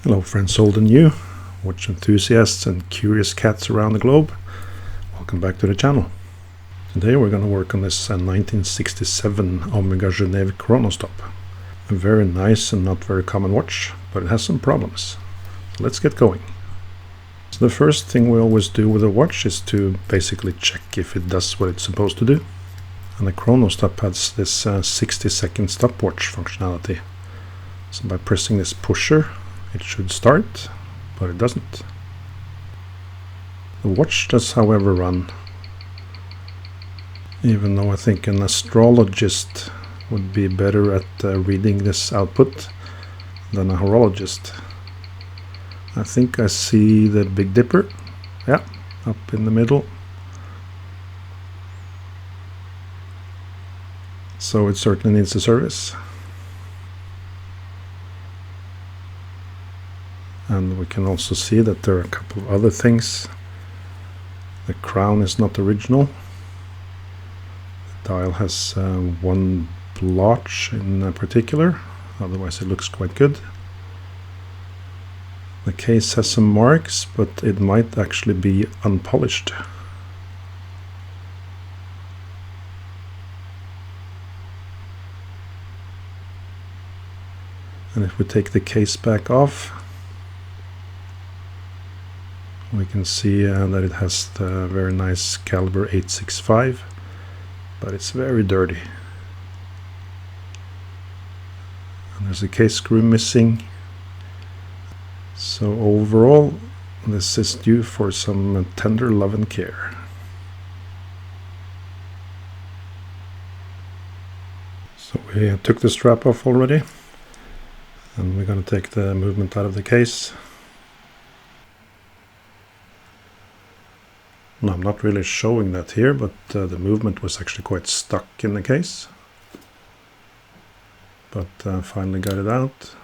Hello friends old and new, watch enthusiasts and curious cats around the globe. Welcome back to the channel. Today we're going to work on this 1967 Omega Geneve Chronostop. A very nice and not very common watch, but it has some problems. So let's get going. So the first thing we always do with a watch is to basically check if it does what it's supposed to do. And the Chronostop has this 60-second stopwatch functionality. So by pressing this pusher, it should start, but it doesn't. The watch does, however, run, even though I think an astrologist would be better at reading this output than a horologist. I think I see the Big Dipper, yeah, up in the middle. So it certainly needs a service. And we can also see that there are a couple of other things. The crown is not original. The dial has one blotch in particular, otherwise it looks quite good. The case has some marks, but it might actually be unpolished. And if we take the case back off, we can see that it has the very nice caliber 865, but it's very dirty. And there's a case screw missing. So overall, this is due for some tender love and care. So we took the strap off already, and we're going to take the movement out of the case. No, I'm not really showing that here, but the movement was actually quite stuck in the case. But finally got it out.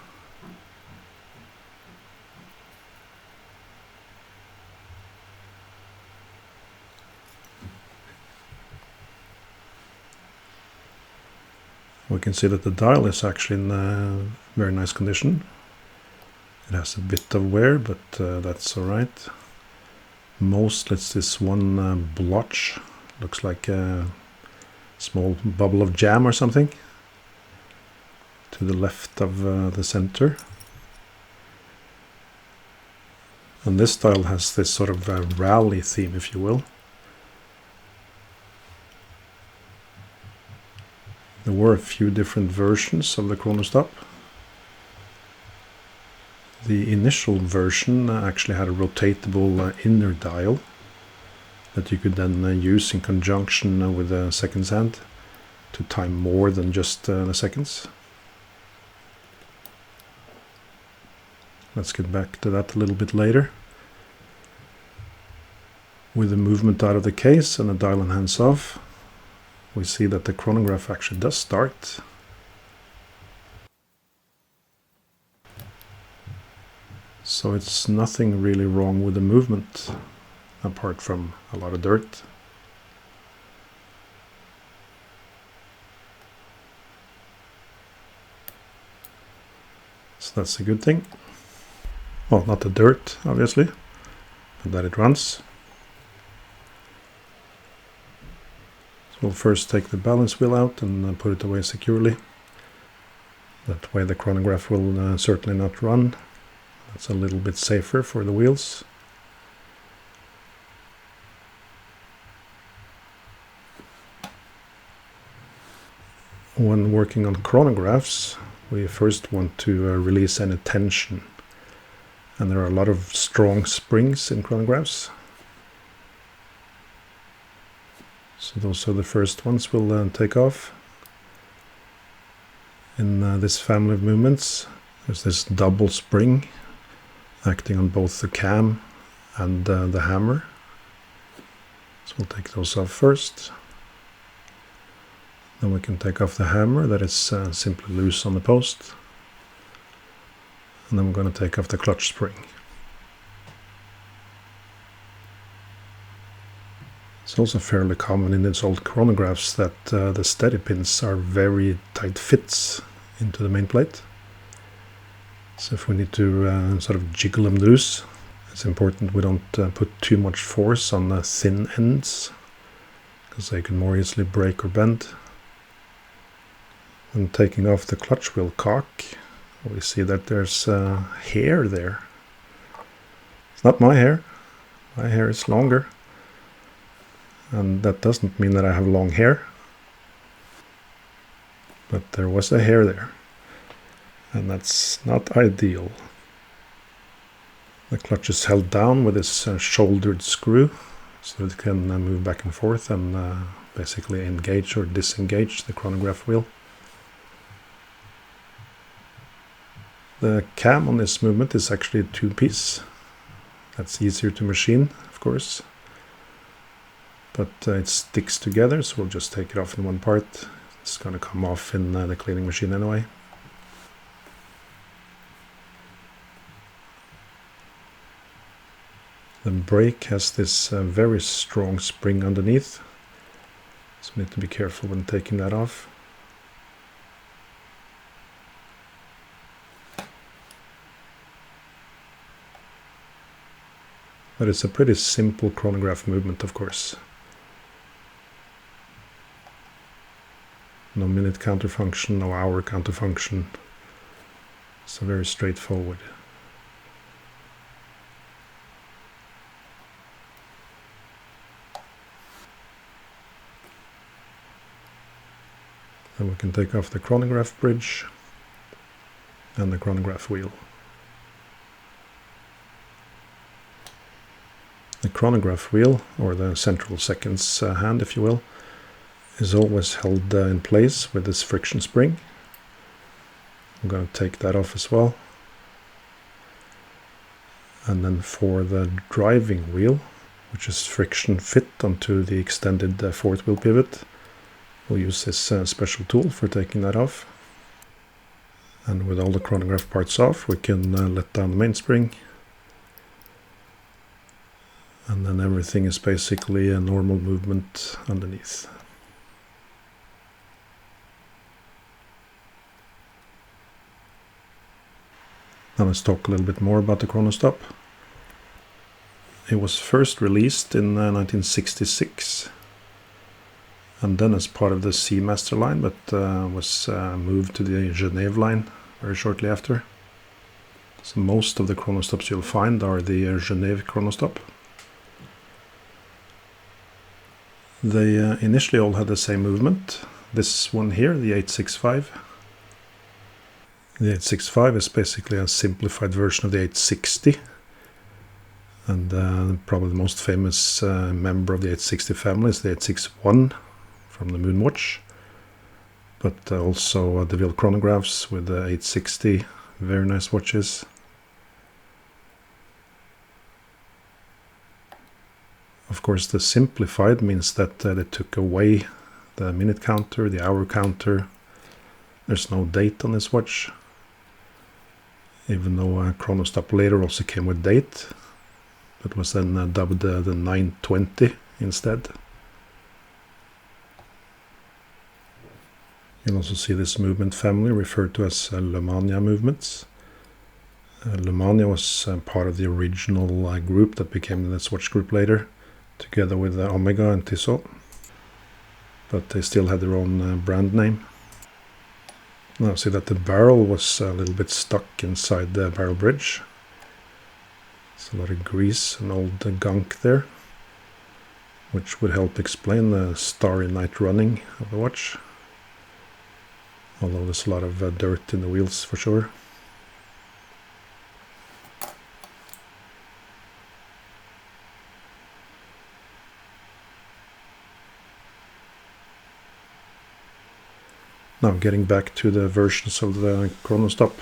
We can see that the dial is actually in very nice condition. It has a bit of wear, but that's alright. Mostly it's this one blotch, looks like a small bubble of jam or something, to the left of the center. And this dial has this sort of rally theme, if you will. There were a few different versions of the Chronostop. The initial version actually had a rotatable inner dial that you could then use in conjunction with the seconds hand to time more than just the seconds. Let's get back to that a little bit later. With the movement out of the case and the dial and hands off, we see that the chronograph actually does start. So it's nothing really wrong with the movement, apart from a lot of dirt. So that's a good thing. Well, not the dirt, obviously, but that it runs. So we'll first take the balance wheel out and put it away securely. That way the chronograph will certainly not run. That's a little bit safer for the wheels. When working on chronographs, we first want to release any tension. And there are a lot of strong springs in chronographs. So those are the first ones we'll take off. In this family of movements, there's this double spring acting on both the cam and the hammer. So we'll take those off first. Then we can take off the hammer that is simply loose on the post. And then we're going to take off the clutch spring. It's also fairly common in these old chronographs that the steady pins are very tight fits into the main plate. So if we need to sort of jiggle them loose, it's important we don't put too much force on the thin ends, because they can more easily break or bend. And taking off the clutch wheel cock, we see that there's hair there. It's not my hair. My hair is longer. And that doesn't mean that I have long hair. But there was a hair there. And that's not ideal. The clutch is held down with this shouldered screw, so it can move back and forth and basically engage or disengage the chronograph wheel. The cam on this movement is actually a two-piece. That's easier to machine, of course. But it sticks together, so we'll just take it off in one part. It's going to come off in the cleaning machine anyway. The brake has this very strong spring underneath, so we need to be careful when taking that off. But it's a pretty simple chronograph movement, of course. No minute counter function, no hour counter function. So very straightforward. Then we can take off the chronograph bridge and the chronograph wheel. The chronograph wheel, or the central seconds hand if you will, is always held in place with this friction spring. I'm going to take that off as well. And then for the driving wheel, which is friction fit onto the extended fourth wheel pivot, we'll use this special tool for taking that off. And with all the chronograph parts off, we can let down the mainspring. And then everything is basically a normal movement underneath. Now let's talk a little bit more about the Chronostop. It was first released in 1966, and then as part of the Seamaster line, but was moved to the Geneve line very shortly after. So most of the Chronostops you'll find are the Geneve Chronostop. They initially all had the same movement. This one here, the 865. The 865 is basically a simplified version of the 860. And probably the most famous member of the 860 family is the 861 from the Moonwatch. But also DeVille chronographs with the 860, very nice watches. Of course, the simplified means that they took away the minute counter, the hour counter. There's no date on this watch, even though Chronostop later also came with date, but was then dubbed the 920 instead. You'll also see this movement family referred to as Lemania movements. Lemania was part of the original group that became the Swatch group later, together with Omega and Tissot, but they still had their own brand name. Now see that the barrel was a little bit stuck inside the barrel bridge. There's a lot of grease and old gunk there, which would help explain the starry night running of the watch, although there's a lot of dirt in the wheels for sure. Now getting back to the versions of the Chronostop.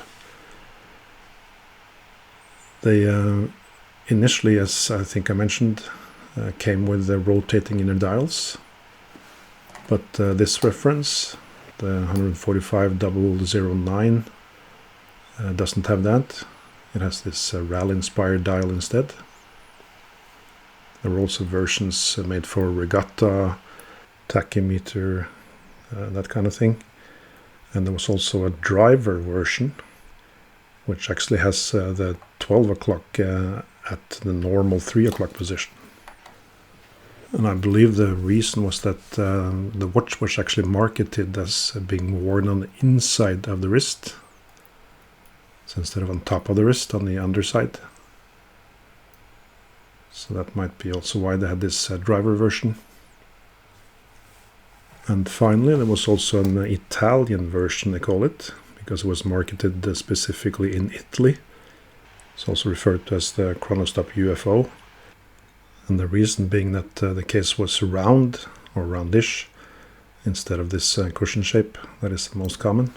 They initially, as I think I mentioned, came with the rotating inner dials. But this reference, the 145-009, doesn't have that. It has this RAL-inspired dial instead. There were also versions made for regatta, tachymeter, that kind of thing. And there was also a driver version, which actually has the 12 o'clock at the normal 3 o'clock position. And I believe the reason was that the watch was actually marketed as being worn on the inside of the wrist, so instead of on top of the wrist, on the underside. So that might be also why they had this driver version. And finally, there was also an Italian version, they call it, because it was marketed specifically in Italy. It's also referred to as the Chronostop UFO. And the reason being that the case was round or roundish instead of this cushion shape that is the most common.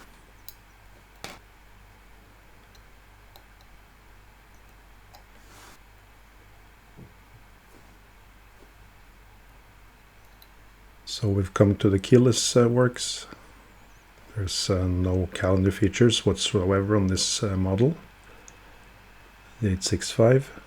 So we've come to the keyless works. There's no calendar features whatsoever on this model, the 865.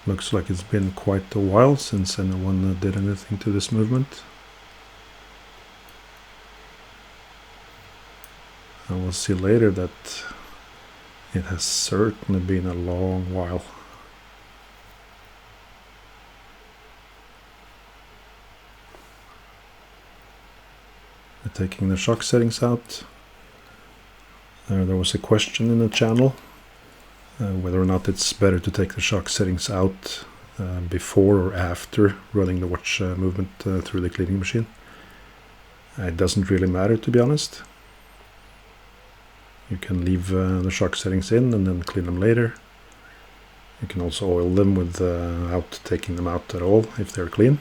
Looks like it's been quite a while since anyone did anything to this movement. And we'll see later that it has certainly been a long while. Taking the shock settings out. There was a question in the channel whether or not it's better to take the shock settings out before or after running the watch movement through the cleaning machine. It doesn't really matter, to be honest. You can leave the shock settings in and then clean them later. You can also oil them without taking them out at all if they're clean.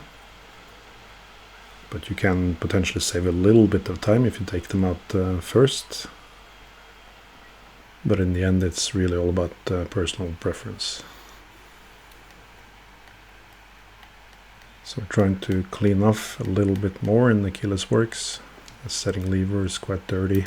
But you can potentially save a little bit of time if you take them out first. But in the end, it's really all about personal preference. So we're trying to clean off a little bit more in the keyless works. The setting lever is quite dirty.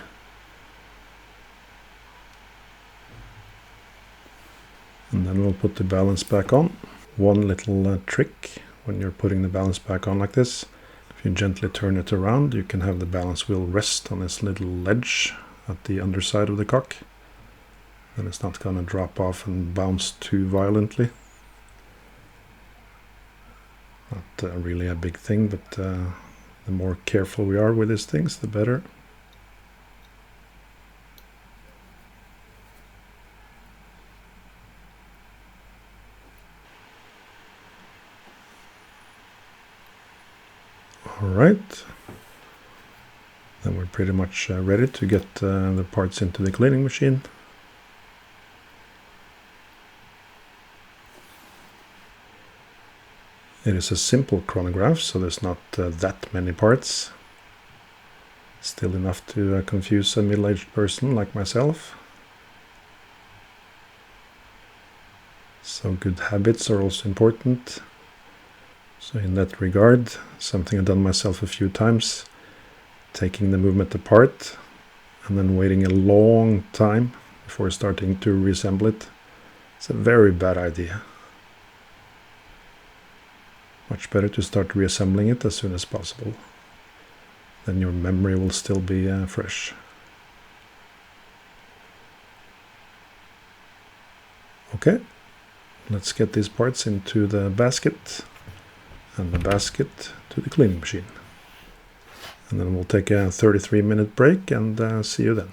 And then we'll put the balance back on. One little trick when you're putting the balance back on like this. If you gently turn it around, you can have the balance wheel rest on this little ledge at the underside of the cock. Then it's not going to drop off and bounce too violently. Not really a big thing, but the more careful we are with these things, the better. Alright, then we're pretty much ready to get the parts into the cleaning machine. It is a simple chronograph, so there's not that many parts. Still enough to confuse a middle-aged person like myself. So good habits are also important. So in that regard, something I've done myself a few times, taking the movement apart and then waiting a long time before starting to reassemble it. It's a very bad idea. Much better to start reassembling it as soon as possible. Then your memory will still be fresh. Okay, let's get these parts into the basket and the basket to the cleaning machine. And then we'll take a 33-minute break and see you then.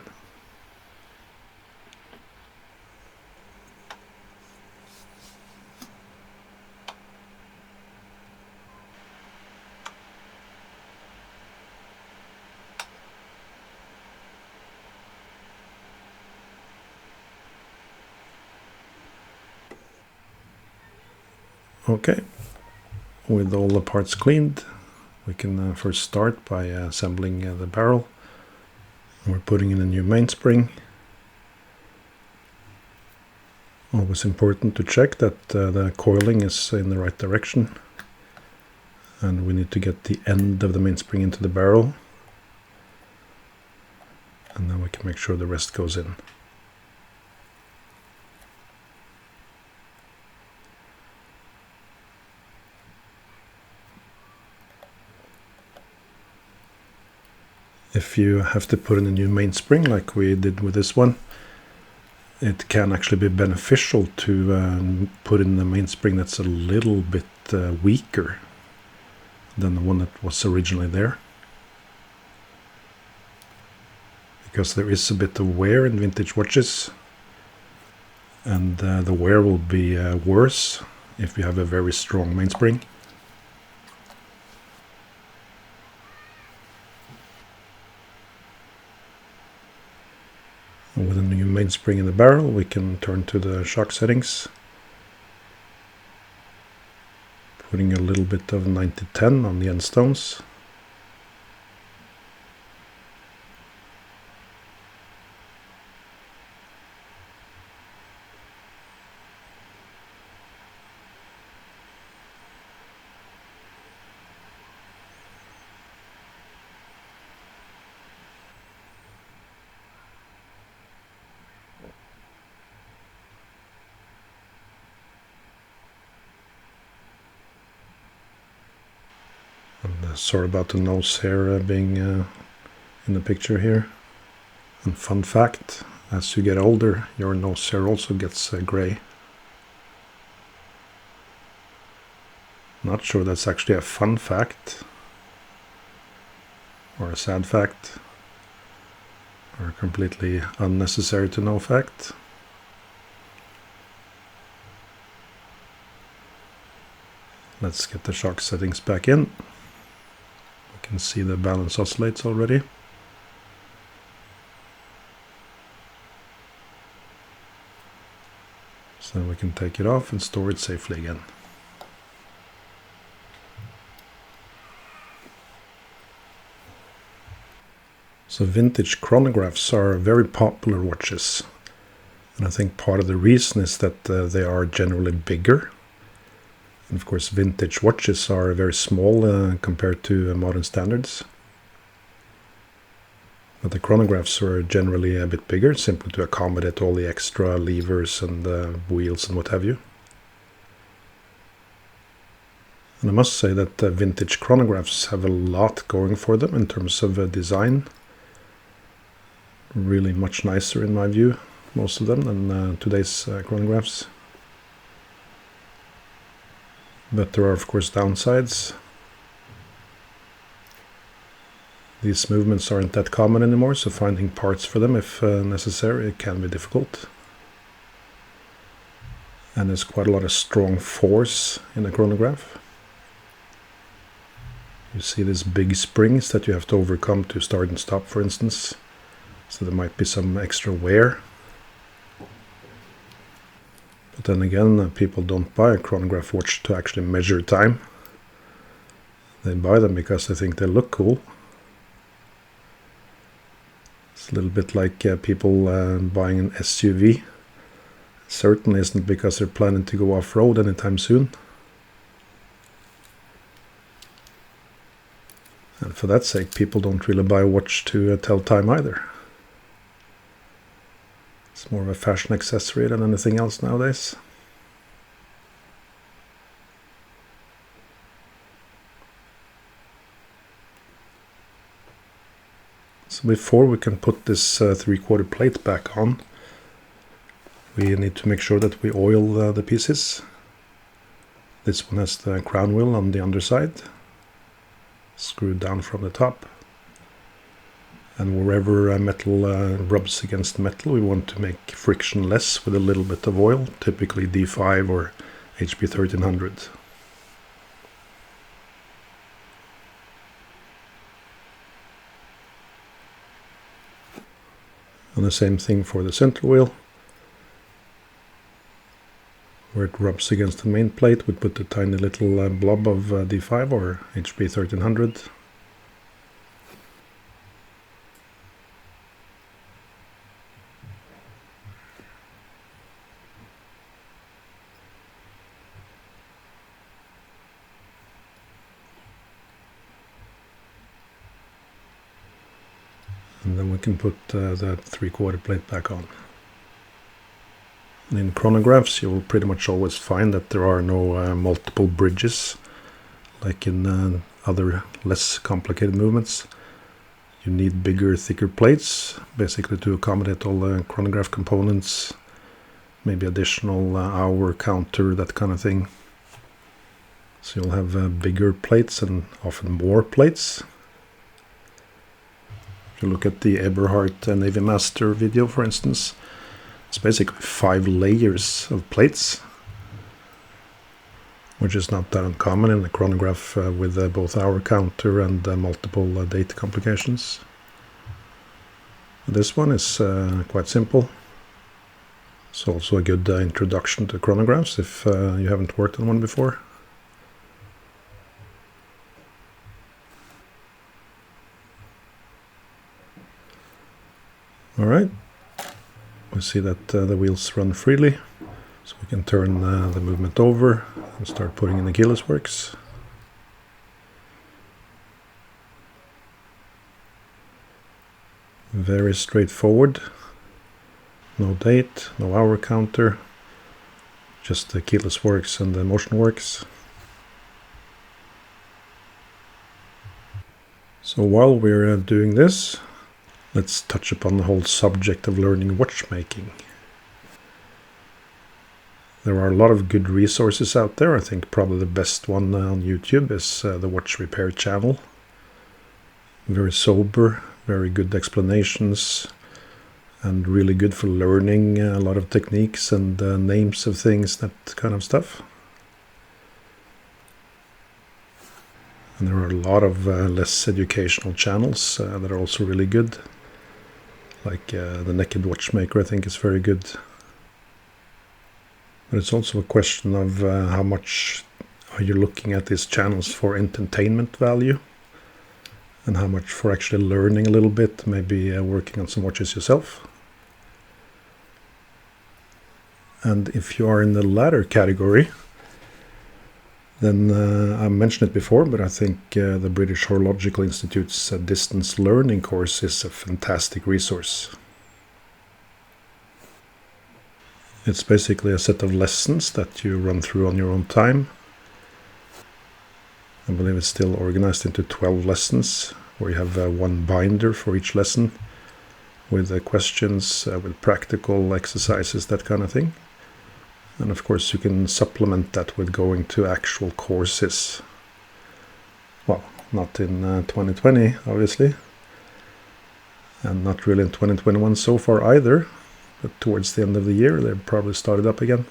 Okay, with all the parts cleaned, we can first start by assembling the barrel. We're putting in a new mainspring. Always important to check that the coiling is in the right direction. And we need to get the end of the mainspring into the barrel. And then we can make sure the rest goes in. If you have to put in a new mainspring like we did with this one, it can actually be beneficial to put in a mainspring that's a little bit weaker than the one that was originally there. Because there is a bit of wear in vintage watches, and the wear will be worse if you have a very strong mainspring. And with a new mainspring in the barrel, we can turn to the shock settings, putting a little bit of 9010 on the end stones. And sorry about the nose hair being in the picture here. And fun fact, as you get older, your nose hair also gets grey. Not sure that's actually a fun fact, or a sad fact, or a completely unnecessary to know fact. Let's get the shock settings back in. We can see the balance oscillates already. So we can take it off and store it safely again. So vintage chronographs are very popular watches. And I think part of the reason is that they are generally bigger. And of course, vintage watches are very small compared to modern standards. But the chronographs are generally a bit bigger, simply to accommodate all the extra levers and wheels and what have you. And I must say that vintage chronographs have a lot going for them in terms of design. Really much nicer in my view, most of them, than today's chronographs. But there are of course downsides. These movements aren't that common anymore, so finding parts for them if necessary can be difficult. And there's quite a lot of strong force in a chronograph. You see these big springs that you have to overcome to start and stop, for instance. So there might be some extra wear. But then again, people don't buy a chronograph watch to actually measure time. They buy them because they think they look cool. It's a little bit like people buying an SUV. It certainly isn't because they're planning to go off-road anytime soon. And for that sake, people don't really buy a watch to tell time either. It's more of a fashion accessory than anything else nowadays. So before we can put this 3/4 plate back on, we need to make sure that we oil the pieces. This one has the crown wheel on the underside, screwed down from the top. And wherever metal rubs against metal, we want to make friction less with a little bit of oil, typically D5 or HP 1300. And the same thing for the center wheel. Where it rubs against the main plate, we put a tiny little blob of D5 or HP 1300. And then we can put the 3/4 plate back on. And in chronographs you will pretty much always find that there are no multiple bridges like in other less complicated movements. You need bigger, thicker plates basically to accommodate all the chronograph components, maybe additional hour counter, that kind of thing. So you'll have bigger plates and often more plates. If you look at the Eberhardt Navy Master video, for instance, it's basically 5 layers of plates, which is not that uncommon in the chronograph with both hour counter and multiple date complications. This one is quite simple. It's also a good introduction to chronographs if you haven't worked on one before. Alright, we see that the wheels run freely, so we can turn the movement over and start putting in the keyless works. Very straightforward. No date, no hour counter, just the keyless works and the motion works. So while we're doing this, let's touch upon the whole subject of learning watchmaking. There are a lot of good resources out there. I think probably the best one on YouTube is the Watch Repair channel. Very sober, very good explanations, and really good for learning a lot of techniques and names of things, that kind of stuff. And there are a lot of less educational channels that are also really good. Like the Naked Watchmaker, I think, is very good. But it's also a question of how much are you looking at these channels for entertainment value, and how much for actually learning a little bit, maybe working on some watches yourself. And if you are in the latter category, then I mentioned it before, but I think the British Horological Institute's distance learning course is a fantastic resource. It's basically a set of lessons that you run through on your own time. I believe it's still organized into 12 lessons, where you have one binder for each lesson, with questions, with practical exercises, that kind of thing. And of course you can supplement that with going to actual courses. Well, not in 2020, obviously, and not really in 2021 so far either, but towards the end of the year they've probably started up again.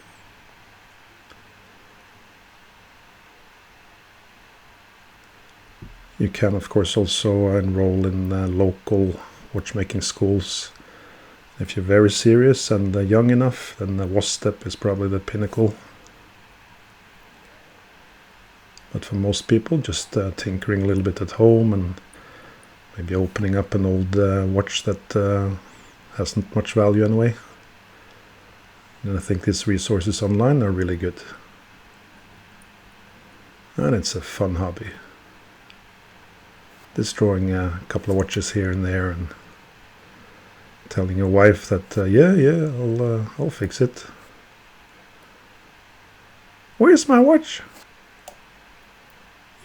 You can of course also enroll in local watchmaking schools. If you're very serious and young enough, then the WASTEP is probably the pinnacle. But for most people, just tinkering a little bit at home and maybe opening up an old watch that hasn't much value anyway. And I think these resources online are really good. And it's a fun hobby. Destroying a couple of watches here and there and telling your wife that, I'll fix it. Where's my watch?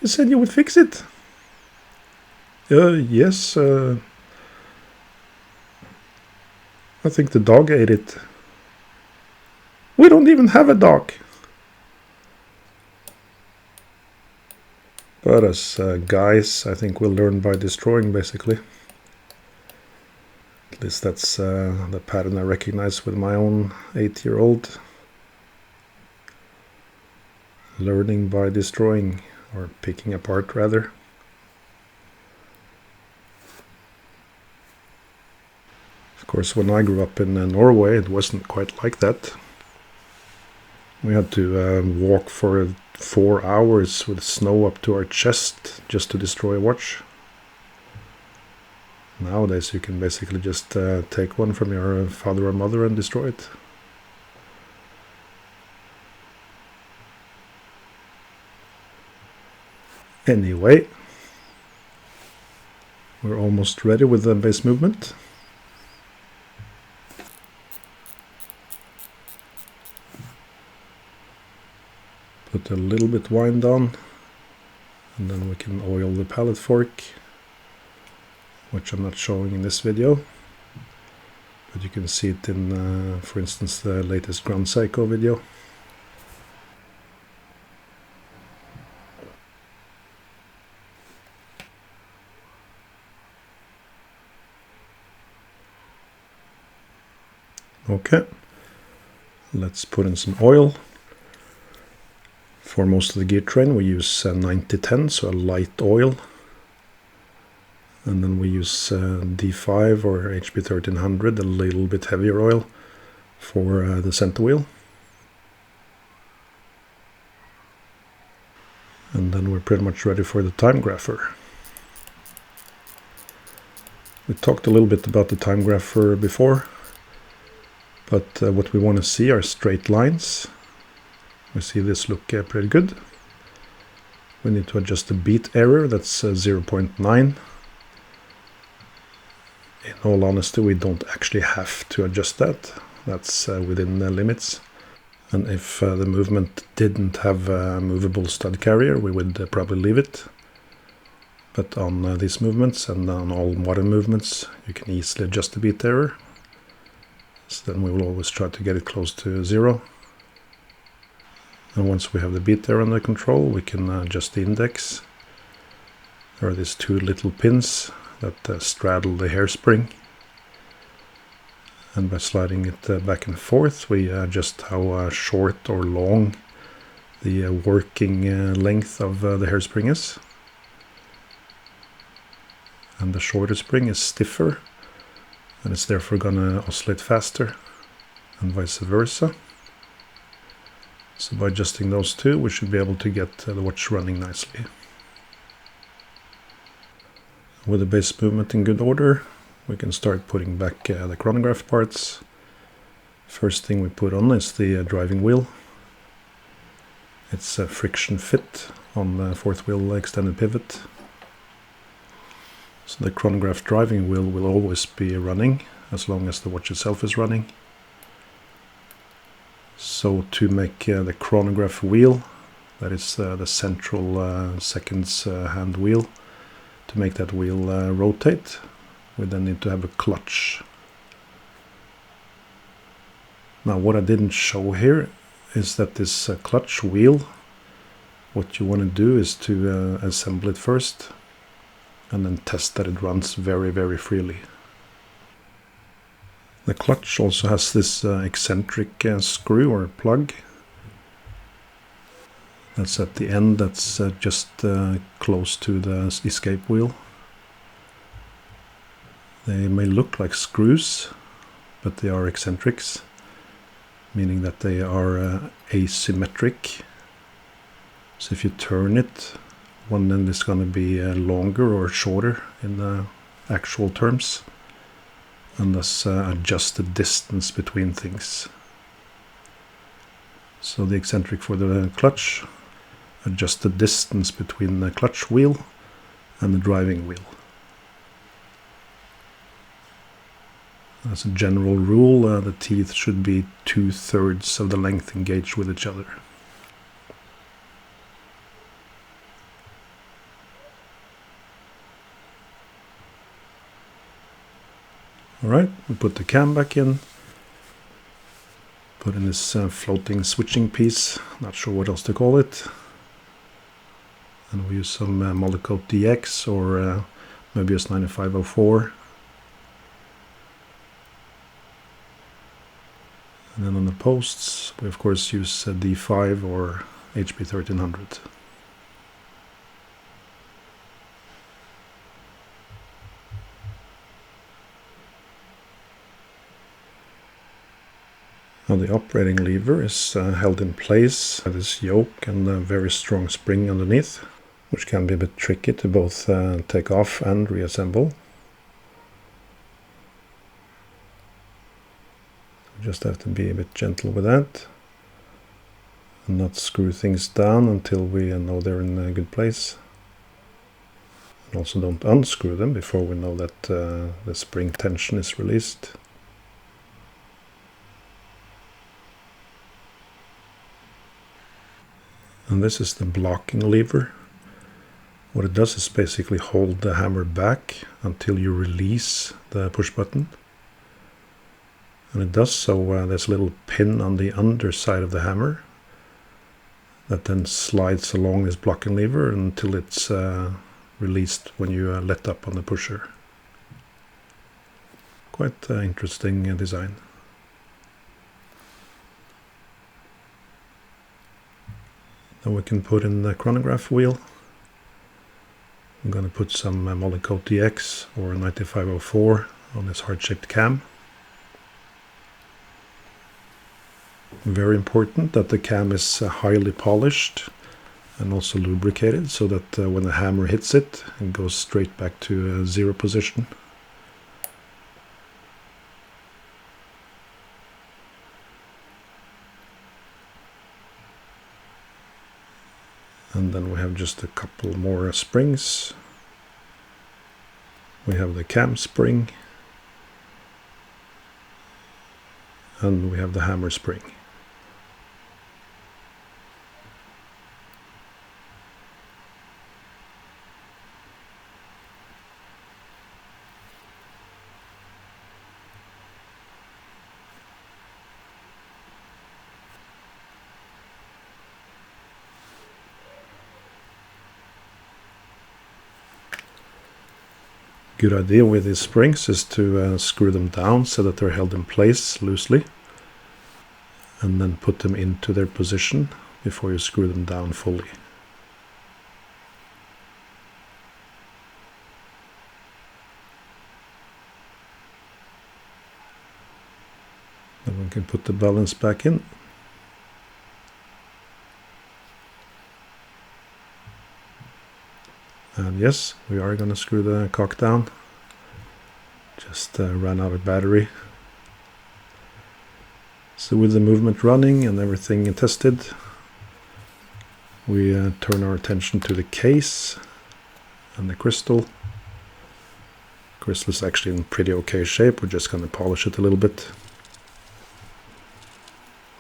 You said you would fix it. Yes. I think the dog ate it. We don't even have a dog. But as guys, I think we'll learn by destroying, basically. At least that's the pattern I recognize with my own 8-year-old. Learning by destroying, or picking apart rather. Of course, when I grew up in Norway, it wasn't quite like that. We had to walk for 4 hours with snow up to our chest just to destroy a watch. Nowadays you can basically just take one from your father or mother and destroy it. Anyway, We're almost ready with the base movement. Put a little bit wind on, and then we can oil the pallet fork, which I'm not showing in this video, but you can see it in, for instance, the latest Grand Seiko video. Okay, let's put in some oil. For most of the gear train we use 9010, so a light oil. And then we use D5 or HP 1300, a little bit heavier oil for the center wheel. And then we're pretty much ready for the time grapher. We talked a little bit about the time grapher before, but what we want to see are straight lines. We see this look pretty good. We need to adjust the beat error, that's 0.9. In all honesty, we don't actually have to adjust that. That's within the limits. And if the movement didn't have a movable stud carrier, we would probably leave it. But on these movements and on all modern movements, you can easily adjust the beat error. So then we will always try to get it close to 0. And once we have the beat error under control, we can adjust the index. There are these two little pins that straddle the hairspring. And by sliding it back and forth, we adjust how short or long the working length of the hairspring is. And the shorter spring is stiffer, and it's therefore going to oscillate faster, and vice versa. So by adjusting those two, we should be able to get the watch running nicely. With the base movement in good order, we can start putting back the chronograph parts. First thing we put on is the driving wheel. It's a friction fit on the fourth wheel extended pivot. So the chronograph driving wheel will always be running as long as the watch itself is running. So to make the chronograph wheel, that is the central seconds hand wheel, to make that wheel rotate, we then need to have a clutch. Now what I didn't show here is that this clutch wheel, what you want to do is to assemble it first and then test that it runs very, very freely. The clutch also has this eccentric screw or plug that's at the end, that's just close to the escape wheel. They may look like screws, but they are eccentrics, meaning that they are asymmetric. So if you turn it, one end is going to be longer or shorter in the actual terms, and thus adjust the distance between things. So the eccentric for the clutch adjusts the distance between the clutch wheel and the driving wheel. As a general rule, the teeth should be 2/3 of the length engaged with each other. Alright, we put the cam back in, put in this floating switching piece, not sure what else to call it, and we use some Molecoat DX or maybe just 9504. And then on the posts, we of course use D5 or HP 1300. Now the operating lever is held in place by this yoke and a very strong spring underneath, which can be a bit tricky to both take off and reassemble. We just have to be a bit gentle with that and not screw things down until we know they're in a good place. And also don't unscrew them before we know that the spring tension is released. And this is the blocking lever. What it does is basically hold the hammer back until you release the push button. And it does so, there's a little pin on the underside of the hammer that then slides along this blocking lever until it's released when you let up on the pusher. Quite interesting design. Then we can put in the chronograph wheel. I'm going to put some Molykote DX or 9504 on this heart-shaped cam. Very important that the cam is highly polished and also lubricated, so that when the hammer hits it, it goes straight back to zero position. And then we have just a couple more springs. We have the cam spring, and we have the hammer spring. Good idea with these springs is to screw them down so that they're held in place loosely, and then put them into their position before you screw them down fully. Then we can put the balance back in. And yes, we are going to screw the cock down. Just ran out of battery. So with the movement running and everything tested, we turn our attention to the case and the crystal. Crystal is actually in pretty okay shape. We're just going to polish it a little bit.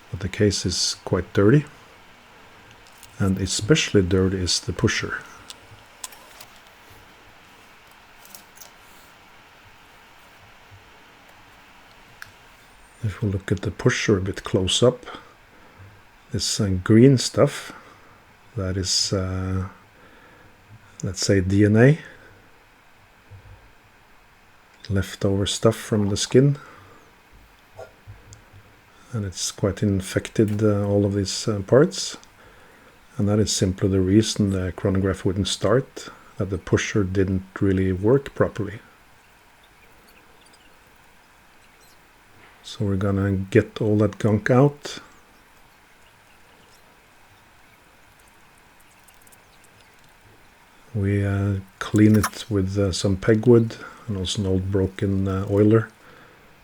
But the case is quite dirty. And especially dirty is the pusher. If we look at the pusher a bit close up, this green stuff, that is, let's say DNA, leftover stuff from the skin, and it's quite infected, all of these parts, and that is simply the reason the chronograph wouldn't start, that the pusher didn't really work properly. So we're gonna get all that gunk out. We clean it with some pegwood and also an old broken oiler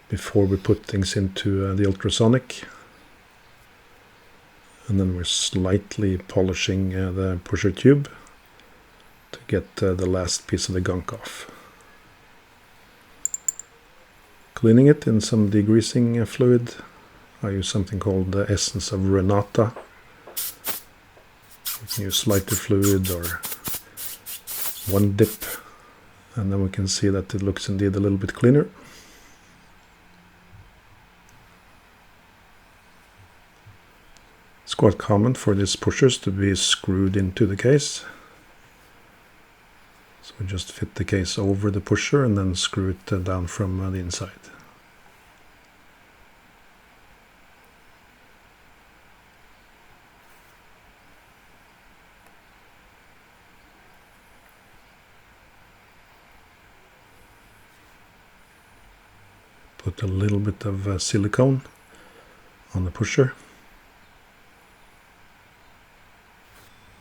before we put things into the ultrasonic. And then we're slightly polishing the pusher tube to get the last piece of the gunk off. Cleaning it in some degreasing fluid. I use something called the essence of Renata. You can use lighter fluid or one dip, and then we can see that it looks indeed a little bit cleaner. It's quite common for these pushers to be screwed into the case. So we just fit the case over the pusher and then screw it down from the inside. Put a little bit of silicone on the pusher.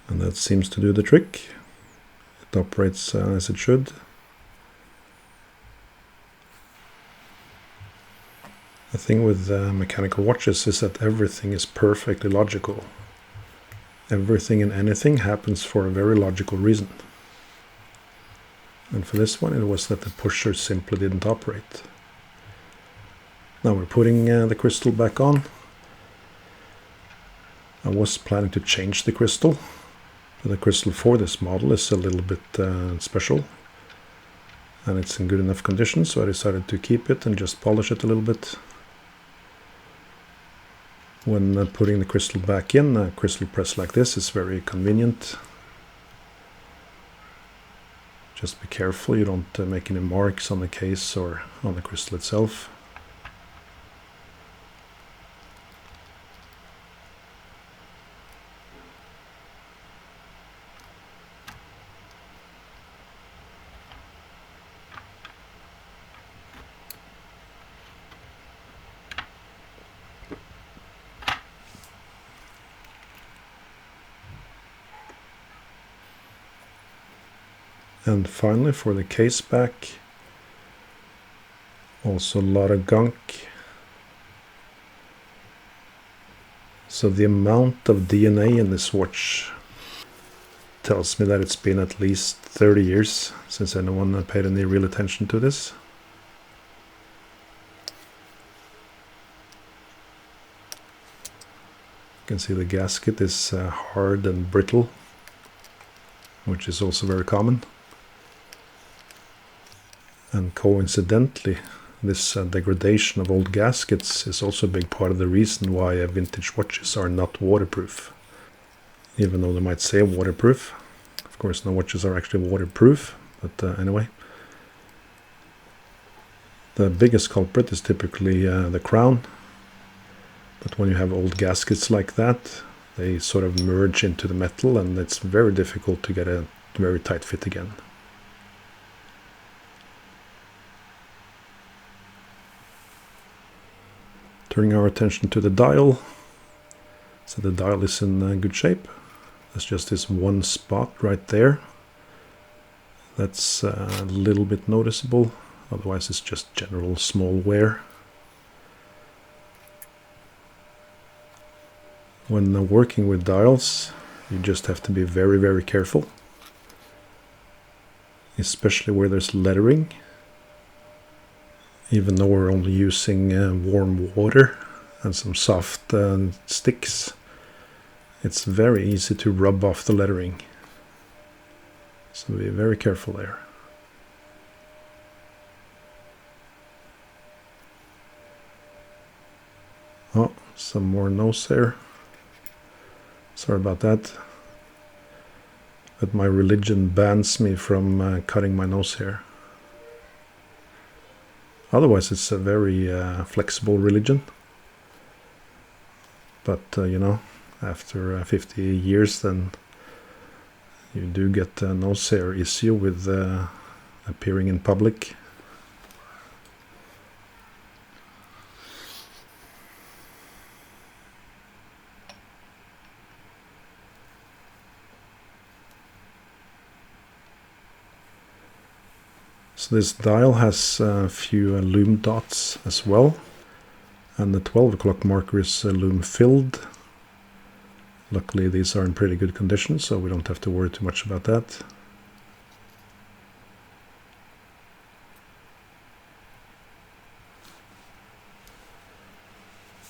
And that seems to do the trick. It operates as it should. The thing with mechanical watches is that everything is perfectly logical. Everything and anything happens for a very logical reason. And for this one it was that the pusher simply didn't operate. Now we're putting the crystal back on. I was planning to change the crystal. The crystal for this model is a little bit special, and it's in good enough condition, so I decided to keep it and just polish it a little bit. When putting the crystal back in, a crystal press like this is very convenient. Just be careful you don't make any marks on the case or on the crystal itself. And finally, for the case back, also a lot of gunk. So the amount of DNA in this watch tells me that it's been at least 30 years since anyone paid any real attention to this. You can see the gasket is hard and brittle, which is also very common. And coincidentally, this degradation of old gaskets is also a big part of the reason why vintage watches are not waterproof. Even though they might say waterproof. Of course, no watches are actually waterproof, but anyway. The biggest culprit is typically the crown. But when you have old gaskets like that, they sort of merge into the metal, and it's very difficult to get a very tight fit again. Turning our attention to the dial. So the dial is in good shape. There's just this one spot right there. That's a little bit noticeable. Otherwise it's just general small wear. When working with dials, you just have to be very, very careful. Especially where there's lettering. Even though we're only using warm water and some soft sticks, it's very easy to rub off the lettering. So be very careful there. Oh, some more nose hair. Sorry about that. But my religion bans me from cutting my nose hair. Otherwise it's a very flexible religion. But you know, after 50 years then you do get a nose hair issue with appearing in public. So this dial has a few lume dots as well, and the 12 o'clock marker is lume filled. Luckily these are in pretty good condition, so we don't have to worry too much about that.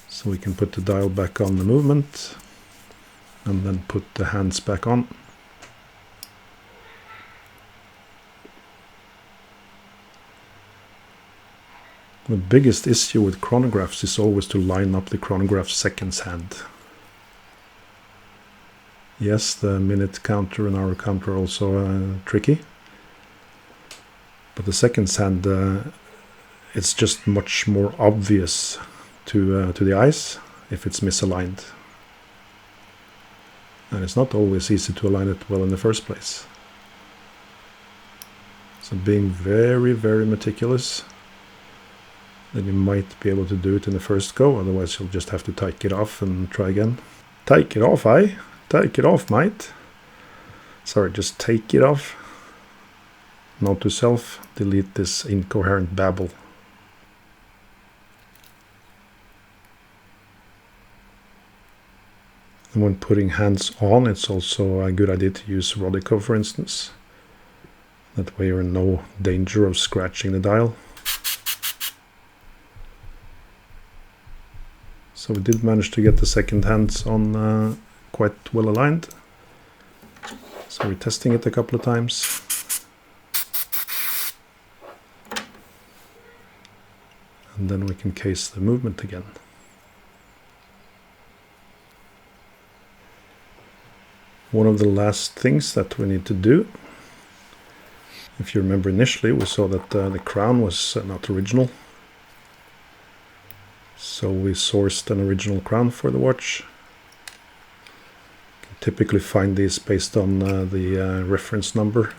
So we can put the dial back on the movement, and then put the hands back on. The biggest issue with chronographs is always to line up the chronograph seconds hand. Yes, the minute counter and hour counter are also tricky. But the seconds hand, it's just much more obvious to the eyes if it's misaligned. And it's not always easy to align it well in the first place. So being very, very meticulous, then you might be able to do it in the first go, otherwise you'll just have to take it off and try again. Take it off, eh? Take it off, mate. Sorry, just take it off. Note to self, delete this incoherent babble. And when putting hands on, it's also a good idea to use Rodico, for instance. That way you're in no danger of scratching the dial. So we did manage to get the second hands on quite well aligned. So we're testing it a couple of times. And then we can case the movement again. One of the last things that we need to do, if you remember initially, we saw that the crown was not original. So we sourced an original crown for the watch. You can typically find these based on the reference number.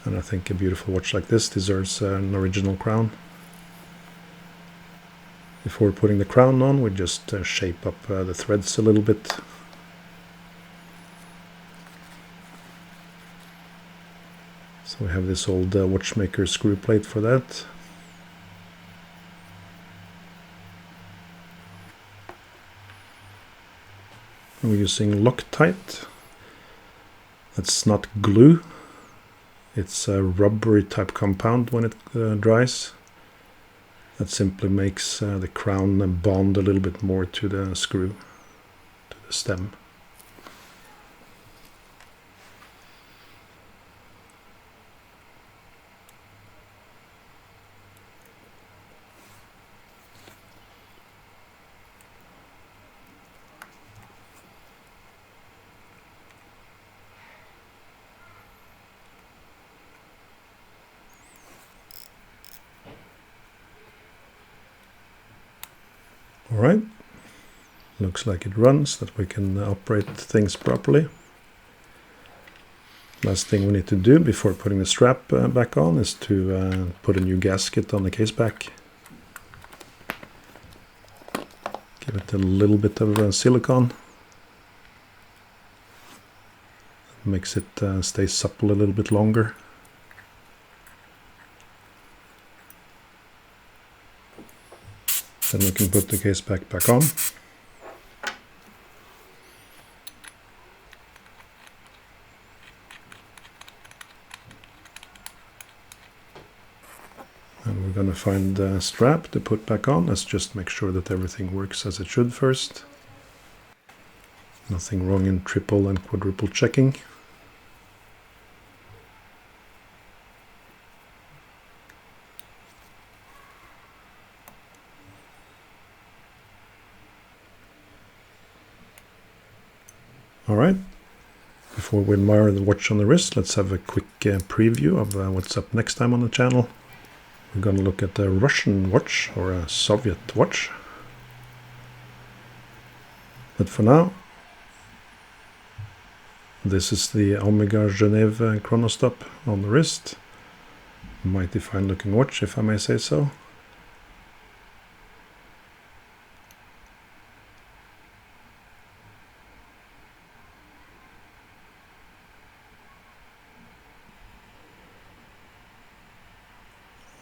And I think a beautiful watch like this deserves an original crown. Before putting the crown on, we just shape up the threads a little bit. So we have this old watchmaker screw plate for that. We're using Loctite. That's not glue. It's a rubbery type compound when it dries. That simply makes the crown bond a little bit more to the screw, to the stem. Alright, looks like it runs, that we can operate things properly. Last thing we need to do before putting the strap back on is to put a new gasket on the case back. Give it a little bit of silicone. Makes it stay supple a little bit longer. Then we can put the case back on. And we're going to find the strap to put back on. Let's just make sure that everything works as it should first. Nothing wrong in triple and quadruple checking. Alright, before we admire the watch on the wrist, let's have a quick preview of what's up next time on the channel. We're going to look at a Russian watch, or a Soviet watch. But for now, this is the Omega Geneve Chronostop on the wrist. Mighty fine looking watch, if I may say so.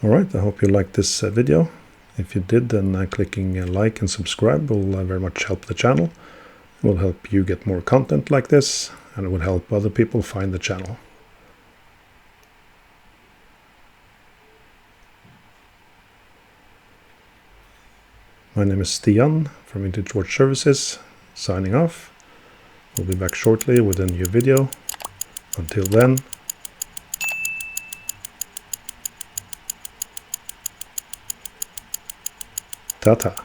Alright, I hope you liked this video. If you did, then clicking like and subscribe will very much help the channel. It will help you get more content like this, and it will help other people find the channel. My name is Stian from Vintage Watch Services, signing off. We'll be back shortly with a new video. Until then, ta-ta.